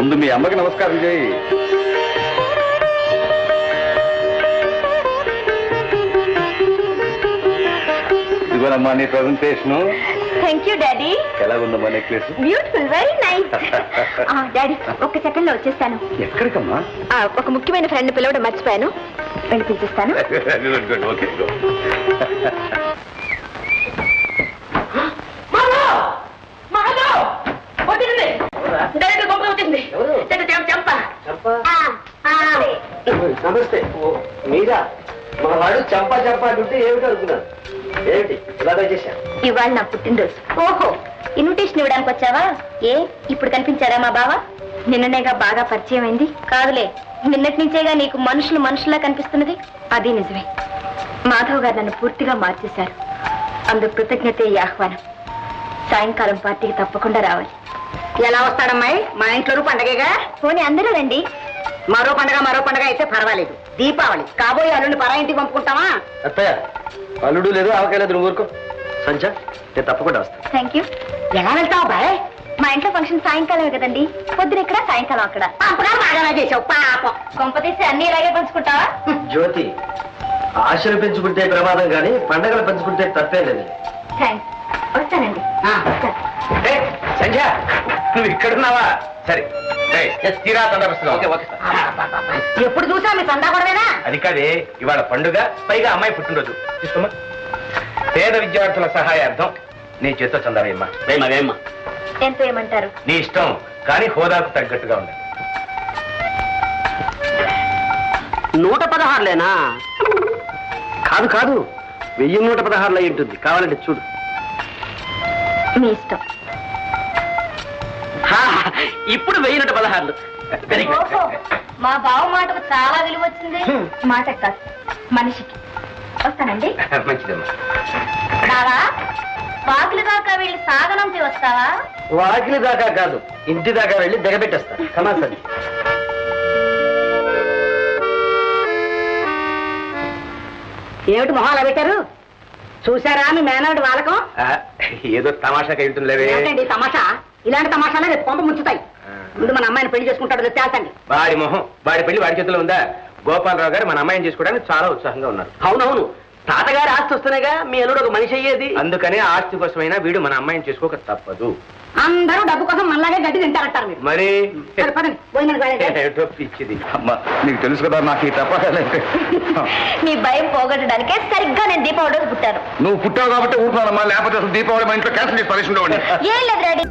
ముందు మీ అమ్మకి నమస్కారం చేయి. ఇదిగోనమ్మా నీ ప్రజెంటేషన్. Thank you daddy. ఎలా ఉందమ్మా necklace? Beautiful, very nice. Daddy ఒక్క సెకండ్ లో వచ్చేస్తాను. ఎక్కడికమ్మా? ఒక ముఖ్యమైన ఫ్రెండ్ పిలవడం మర్చిపోయాను, వెళ్ళి పిలిపిస్తాను. ఓకే. నమస్తే. మీరా? మా వాడు చంపా చంపా అంటుంటే ఏమిటి అనుకున్నాను. ఏమిటి ఇలాగా చేశా? ఇవాళ నా పుట్టినరోజు. ఓహో, ఇన్విటేషన్ ఇవ్వడానికి వచ్చావా? ఏ ఇప్పుడు కనిపించారా మా బావ? నిన్ననేగా బాగా పరిచయం అయింది. కాదులే, నిన్నటి నుంచేగా నీకు మనుషులు మనుషులా కనిపిస్తున్నది. అది నిజమే. మాధవ్ గారు నన్ను పూర్తిగా మార్చేశారు. అందుకు కృతజ్ఞతే ఈ ఆహ్వానం. సాయంకాలం పార్టీకి తప్పకుండా రావాలి. ఎలా వస్తాడమ్మాయి? మా ఇంట్లో పండగగా. పోనీ అందరూ రండి. మరో పండగ అయితే పర్వాలేదు. దీపావళి కాబోయే అల్లుని పరా ఇంటికి పంపుకుంటావా? అత్తయ్య అల్లుడు లేదు ఆవకాయ లేదు, నువ్వు ఊరుకో. సంచ నేను తప్పకుండా వస్తాను. Thank you. ఎలా వెళ్తావు బాయ్? మా ఇంట్లో ఫంక్షన్ సాయంకాలమే కదండి. పొద్దున ఇక్కడ, సాయంకాలం అక్కడ. పంపగా బాగానే చేసావు పాపం. కొంపతీసి అన్ని ఇలాగే పంచుకుంటావా? జ్యోతి, ఆశలు పెంచుకుంటే ప్రమాదం కానీ పండగలు పెంచుకుంటే తప్పే లేదు. థ్యాంక్స్. వస్తానండి. సంధ్య నువ్వు ఇక్కడున్నావా? సరే తీరా తొందరస్తున్నావు. ఎప్పుడు చూసా మీ సందా గొడవేనా? అది కాదే, ఇవాళ పండుగ, పైగా అమ్మాయి పుట్టినరోజు. తీసుకోమా. పేద విద్యార్థుల సహాయార్థం నీ చేత్తో చందావేమ్మా. అదేమ్మా ఎంత ఏమంటారు? నీ ఇష్టం, కానీ హోదాకు తగ్గట్టుగా ఉండాలి. 116లేనా? కాదు కాదు, 1116 అయి ఉంటుంది. కావాలంటే చూడు. మీ ఇష్టం. ఇప్పుడు 1116. ఓహో, మా బావ మాటకు చాలా విలువ వచ్చింది. మాట కాదు, మనిషికి. వస్తానండి. మంచిదమ్మా. బావా, వాకిలి దాకా వెళ్ళి సాగనంపి వస్తావా? వాకిలి దాకా కాదు, ఇంటి దాకా వెళ్ళి దిగబెట్టేస్తా. కమాసరి ఏమిటి మొహాలు పెట్టారు? చూసారా మీ మేనవుడి వాళ్ళకం? ఏదో తమాషాగా వెళ్తుందిలేవే. ఏమిటండి తమాషా? ఇలాంటి తమాషాలే రేపు కొంప ముంచుతాయి. ముందు మన అమ్మాయిని పెళ్లి చేసుకుంటాడు తేల్చండి. వాడి మొహం, వాడి పెళ్లి వాడి చేతిలో ఉందా? గోపాలరావు గారు మన అమ్మాయిని చేసుకోవడానికి చాలా ఉత్సాహంగా ఉన్నారు. అవునవును, తాతగారి ఆస్తి వస్తేనేగా మీ అల్లుడు ఒక మనిషి అయ్యేది. అందుకనే ఆస్తి కోసమైనా వీడు మన అమ్మాయిని చేసుకోక తప్పదు. అందరూ డబ్బు కోసం మనలాగే గడ్డి తింటారంటారు మీరు. మరి సరే, పదండి, భోజనానికి వెళ్ళండి. ఏటో పిచ్చిది. అమ్మా నీకు తెలుసు కదా నాకు ఈ తప్పదంటే. మీ భయం పోగొట్టడానికే సరిగ్గా నేను దీపావళి రోజు పుట్టాను. నువ్వు పుట్టావు కాబట్టి ఊరుకున్నానమ్మా, లేకపోతే అసలు దీపావళి మా ఇంట్లో క్యాన్సిల్ చేసి పరిశ్రమ ఏం లేదు డాడీ.